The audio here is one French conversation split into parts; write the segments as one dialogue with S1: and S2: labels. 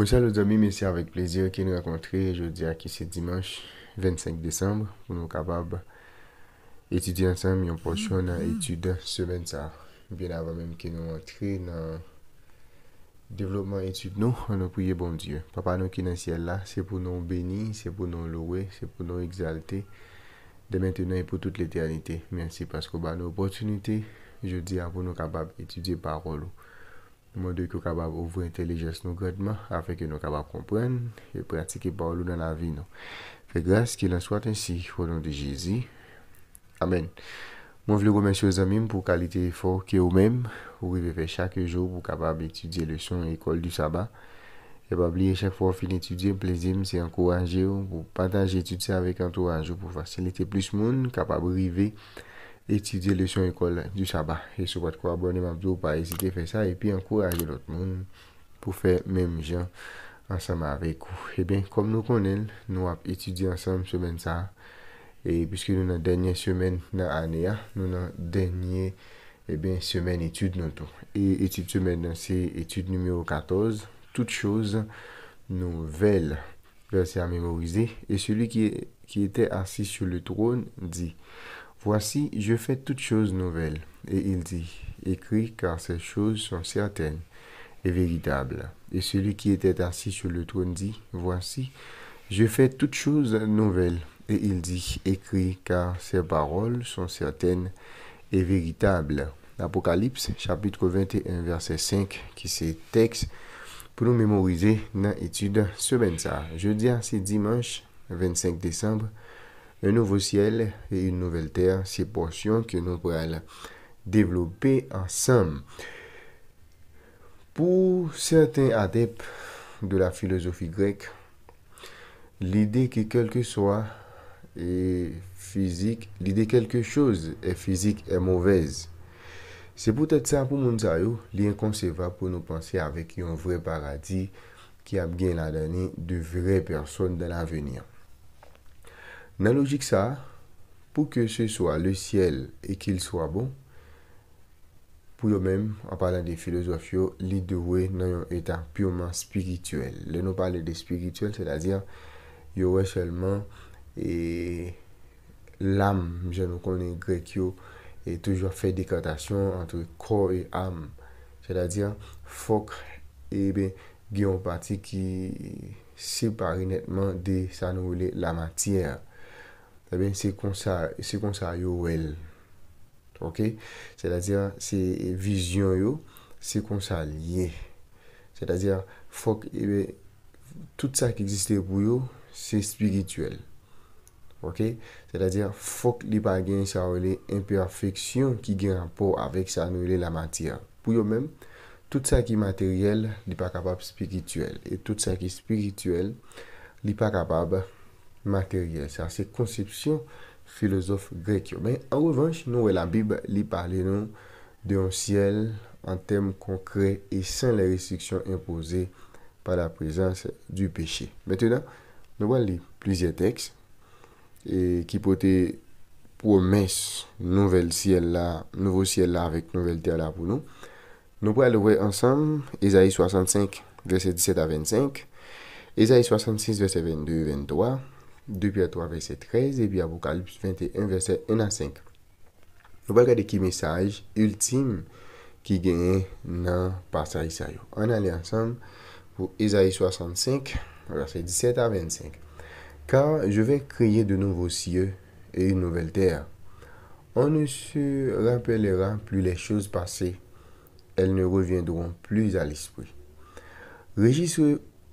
S1: Bonjour les amis, mais c'est avec plaisir que nous rencontrer aujourd'hui à qui c'est dimanche 25 décembre pour nous capables d'étudier ensemble une portion dans l'étude semaine ça. Bien avant même que nous entrions dans le développement étude nous, on nous prier bon Dieu. Papa nous qui est dans le ciel là, c'est pour nous bénir, c'est pour nous louer, c'est pour nous exalter de maintenant et pour toute l'éternité. Merci parce que nous opportunité, je dis à pour nous capables d'étudier parole. Nous de que capable ouvrir intelligence nous grandement afin que nous capables comprendre et pratiquer parole dans la vie nous. Fait grâce qu'il en soit ainsi au nom de Jésus. Amen. Moi je veux remercier aux amis pour qualité effort que eux-mêmes pour faire chaque jour pour capable étudier leçon école du sabbat. Et pas oublier chaque fois fin étudier plaisir c'est encourager pour partager étudier avec entourage pour faciliter plus monde capable arriver étudier leçon école du sabbat. Et sur votre abonner m'a pas hésiter à faire ça et puis encourager l'autre monde pour faire même gens ensemble avec vous. Et bien comme nous connaissons, nous avons étudié ensemble semaine ça et puisque nous dans dernière semaine dans l'année, nous dans dernière semaine étude nous tout. Et étude semaine c'est étude numéro 14, toutes choses nouvelles. Verset à mémoriser et celui qui était assis sur le trône dit: Voici, je fais toutes choses nouvelles. Et il dit: Écris, car ces choses sont certaines et véritables. Et celui qui était assis sur le trône dit: Voici, je fais toutes choses nouvelles. Et il dit: Écris, car ces paroles sont certaines et véritables. Apocalypse, chapitre 21, verset 5, qui c'est texte pour nous mémoriser dans l'étude semaine ça. Jeudi, c'est dimanche 25 décembre. Un nouveau ciel et une nouvelle terre, c'est portions que nous pourrons développer ensemble. Pour certains adeptes de la philosophie grecque, l'idée que quelque soit est physique, l'idée quelque chose est physique est mauvaise. C'est peut-être ça pour nous l'inconcevable pour nous penser avec un vrai paradis qui a bien la donner de vraies personnes dans l'avenir. Dans la logique ça, pour que ce soit le ciel et qu'il soit bon, pour eux-mêmes, en parlant des philosophes, ils doivent dans un état purement spirituel. Là, nous parlons de spirituel, c'est-à-dire il y aurait seulement l'âme, je nous connais grec, et toujours fait décantation entre corps et âme. C'est-à-dire, faut et bien, il y a une partie qui sépare nettement de ça nous la matière. Eh bien, c'est comme ça, well. OK? C'est-à-dire, c'est vision, c'est comme ça lié. C'est-à-dire, faut que, tout ça qui existe pour eux, c'est spirituel. OK? C'est-à-dire, faut qu'il n'y ait pas de imperfection qui a un rapport avec ça, nous, la matière. Pour eux-mêmes, tout ça qui est matériel, il n'est pas capable de spirituel. Et tout ça qui est spirituel, il n'est pas capable matériel. Ça, c'est conception philosophe grec. Mais en revanche, nous, la Bible, lui parle nous d'un ciel en termes concrets et sans les restrictions imposées par la présence du péché. Maintenant, nous allons lire plusieurs textes et qui portent promesse nouveau ciel là avec nouvelle terre là pour nous. Nous allons voir ensemble Ésaïe 65, verset 17 à 25, Ésaïe 66, verset 22 et 23, 2 Pierre 3, verset 13, et puis Apocalypse 21, verset 1 à 5. Nous allons regarder qui message ultime qui gagne dans le passage ça. On allait ensemble pour Ésaïe 65, verset 17 à 25. Car je vais créer de nouveaux cieux et une nouvelle terre. On ne se rappellera plus les choses passées. Elles ne reviendront plus à l'esprit.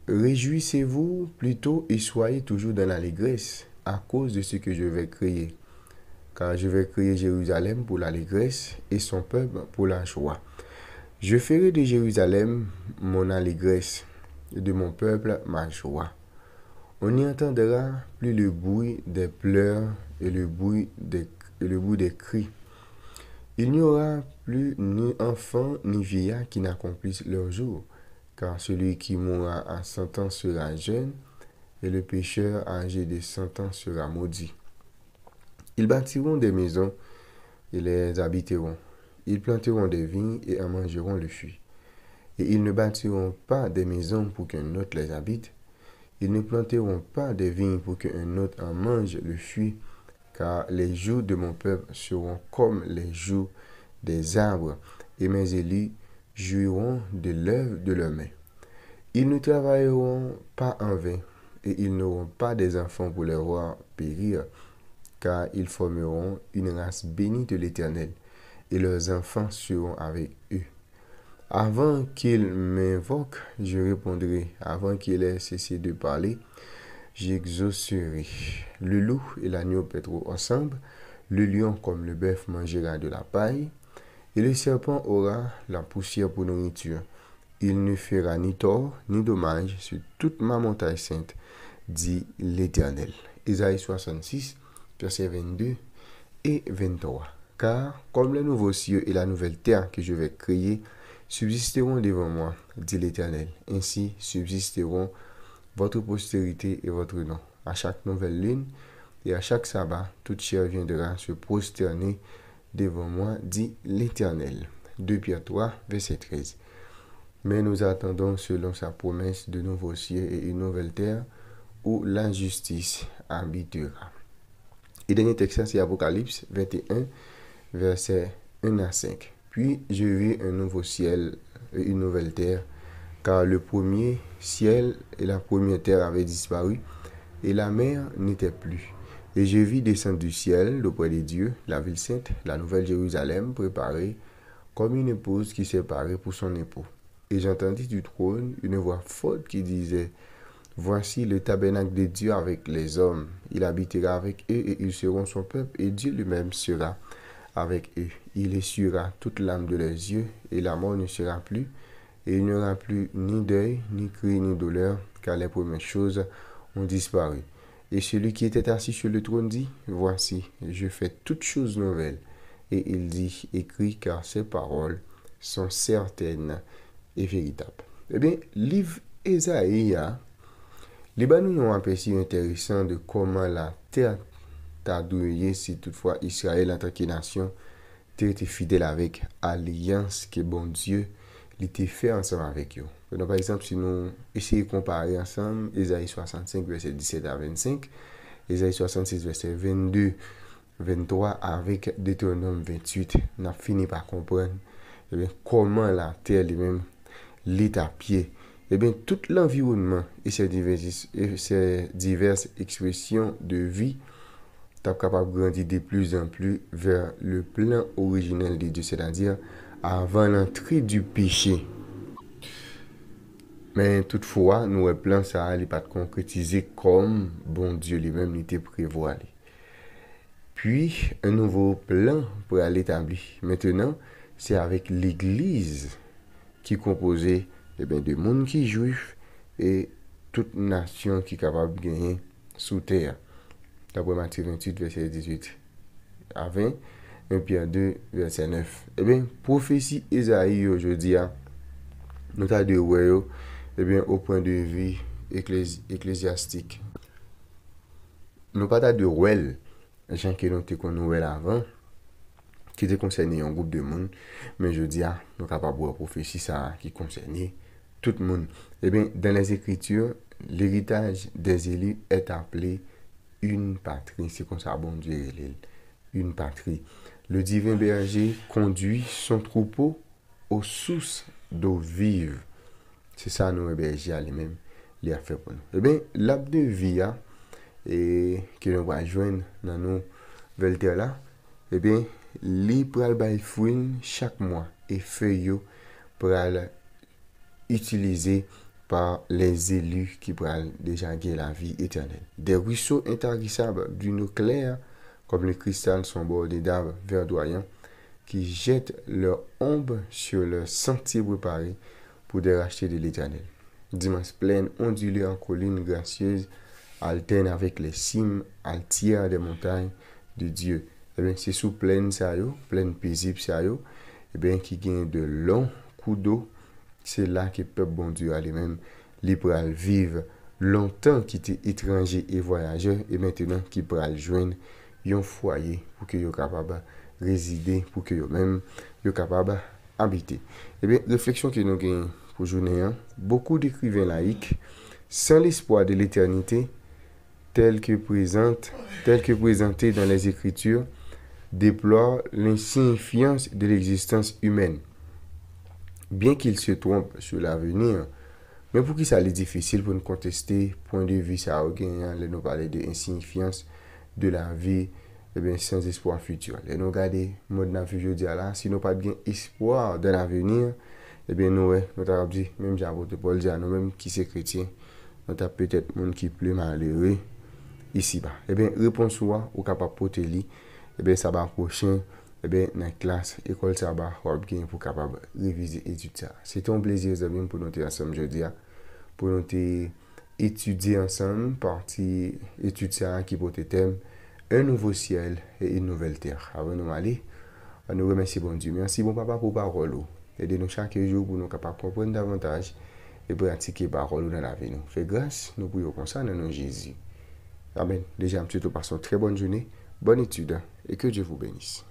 S1: Réjouissez-vous plutôt et soyez toujours dans l'allégresse à cause de ce que je vais créer. Car je vais créer Jérusalem pour l'allégresse et son peuple pour la joie. Je ferai de Jérusalem mon allégresse et de mon peuple ma joie. On n'y entendra plus le bruit des pleurs et le bruit des cris. Il n'y aura plus ni enfant ni vieillard qui n'accomplissent leur jour, car celui qui mourra à 100 ans sera jeune, et le pécheur âgé de 100 ans sera maudit. Ils bâtiront des maisons et les habiteront. Ils planteront des vignes et en mangeront le fruit. Et ils ne bâtiront pas des maisons pour qu'un autre les habite. Ils ne planteront pas des vignes pour qu'un autre en mange le fruit, car les jours de mon peuple seront comme les jours des arbres, et mes élus jouiront de l'œuvre de leurs mains. Ils ne travailleront pas en vain, et ils n'auront pas des enfants pour les voir périr, car ils formeront une race bénie de l'Éternel, et leurs enfants seront avec eux. Avant qu'ils m'invoquent, je répondrai. Avant qu'ils aient cessé de parler, j'exaucerai. Le loup et l'agneau paîtront ensemble, le lion comme le bœuf mangera de la paille, et le serpent aura la poussière pour nourriture. Il ne fera ni tort ni dommage sur toute ma montagne sainte, dit l'Éternel. Ésaïe 66, versets 22 et 23. Car comme le nouveau cieux et la nouvelle terre que je vais créer subsisteront devant moi, dit l'Éternel, ainsi subsisteront votre postérité et votre nom. À chaque nouvelle lune et à chaque sabbat, toute chair viendra se prosterner devant moi, dit l'Éternel. 2 Pierre 3, verset 13. Mais nous attendons selon sa promesse de nouveaux cieux et une nouvelle terre où la justice habitera. Et dernier texte, c'est Apocalypse 21, versets 1 à 5. Puis je vis un nouveau ciel et une nouvelle terre, car le premier ciel et la première terre avaient disparu, et la mer n'était plus. Et je vis descendre du ciel, d'auprès de Dieu, la ville sainte, la nouvelle Jérusalem, préparée comme une épouse qui s'est parée pour son époux. Et j'entendis du trône une voix forte qui disait, voici le tabernacle de Dieu avec les hommes. Il habitera avec eux et ils seront son peuple et Dieu lui-même sera avec eux. Il essuiera toute l'âme de leurs yeux et la mort ne sera plus. Et il n'y aura plus ni deuil, ni cri, ni douleur, car les premières choses ont disparu. Et celui qui était assis sur le trône dit, voici, je fais toutes choses nouvelles. Et il dit, écris car ces paroles sont certaines et véritable. Eh bien, livre Ésaïe, les nous ont aperçu intéressant de comment la terre t'a douillé si toutefois Israël en tant que nation était fidèle avec alliance que bon Dieu l'était fait ensemble avec eux. Donc, par exemple, si nous essayons de comparer ensemble Ésaïe 65, verset 17 à 25, Ésaïe 66, verset 22, 23 avec Deutéronome 28, on a fini par comprendre eh bien, comment la terre lui-même lit à pied. Eh bien, tout l'environnement et ces diverses expressions de vie sont capables de grandir de plus en plus vers le plan originel de Dieu, c'est-à-dire avant l'entrée du péché. Mais toutefois, nous plan ça n'est pas concrétisé comme bon Dieu lui-même l'était prévoit. Puis, un nouveau plan pour aller établi. Maintenant, c'est avec l'Église qui est composée de monde qui est juif et toute nation qui est capable de gagner sous terre. D'après Matthieu 28, verset 18 à 20, 1 Pierre 2, verset 9. Eh bien, prophétie Ésaïe aujourd'hui, nous avons de voir au point de vue ecclésiastique. Nous pas de well, gens qui ont été connus avant, qui étaient concernés un groupe de monde, mais je dis, nous sommes capables de prophétie ça qui concernait tout le monde. Eh bien, dans les Écritures, l'héritage des élus est appelé une patrie. C'est comme ça, bon Dieu, une patrie. Le divin berger conduit son troupeau aux sources d'eau vive. C'est ça, nos bergers lui-même, les a fait pour nous. Eh bien, l'arbre de vie, et que nous va joindre dans nos nouvelles là, eh bien, li pral bay fruit chaque mois et feuilles pral utilisé par les élus qui pral déjà gagner la vie éternelle. Des ruisseaux intarissables d'une eau claire comme le cristal sont bordés d'arbres verdoyants qui jettent leur ombre sur leur sentier préparé pour des rachetés de l'éternel. Dimanche pleine ondulée en collines gracieuses alterne avec les cimes altières des montagnes de Dieu. Eh bien, c'est sous plaine ça yo, plaine paisible ça yo, eh bien, qui gagne de longs coups d'eau. C'est là que le peuple bon Dieu a lui-même libre à vivre longtemps qui était étranger et voyageur et maintenant qui pourra joindre un foyer pour que yo capable résider, pour que yo même yo capable habiter. Eh bien, réflexion que nous gagnons pour journée 1. Beaucoup d'écrivains laïcs, sans l'espoir de l'éternité, tel que présenté dans les Écritures, déplorent l'insignifiance de l'existence humaine. Bien qu'ils se trompent sur l'avenir, mais pour qui ça est difficile pour nous contester, point de vue ça nous parler de l'insignifiance de la vie, sans espoir futur. Et nous regardons le mode de vie aujourd'hui là, si nous pas de espoir de l'avenir, nous avons dit, même j'apôtre Paul dit à nous-mêmes qui sommes chrétiens, nous avons peut-être monde qui plus malheureux ici-bas. Réponse soit, ou capable de porter ça va prochain, dans la classe, école ça va, pour capable réviser étudier ça. C'est un plaisir pour nous ensemble aujourd'hui, pour nous étudier ensemble, partie étude ça qui porte thème un nouveau ciel et une nouvelle terre. Avant de nous aller, on nous remercie bon Dieu. Merci bon papa pour parole. Aidez-nous chaque jour pour nous capables de comprendre davantage et pratiquer parole dans la vie. Fais grâce, nous prions comme ça dans le nom de Jésus. Amen. Déjà, un petit peu, passons une très bonne journée, bonne étude et que Dieu vous bénisse.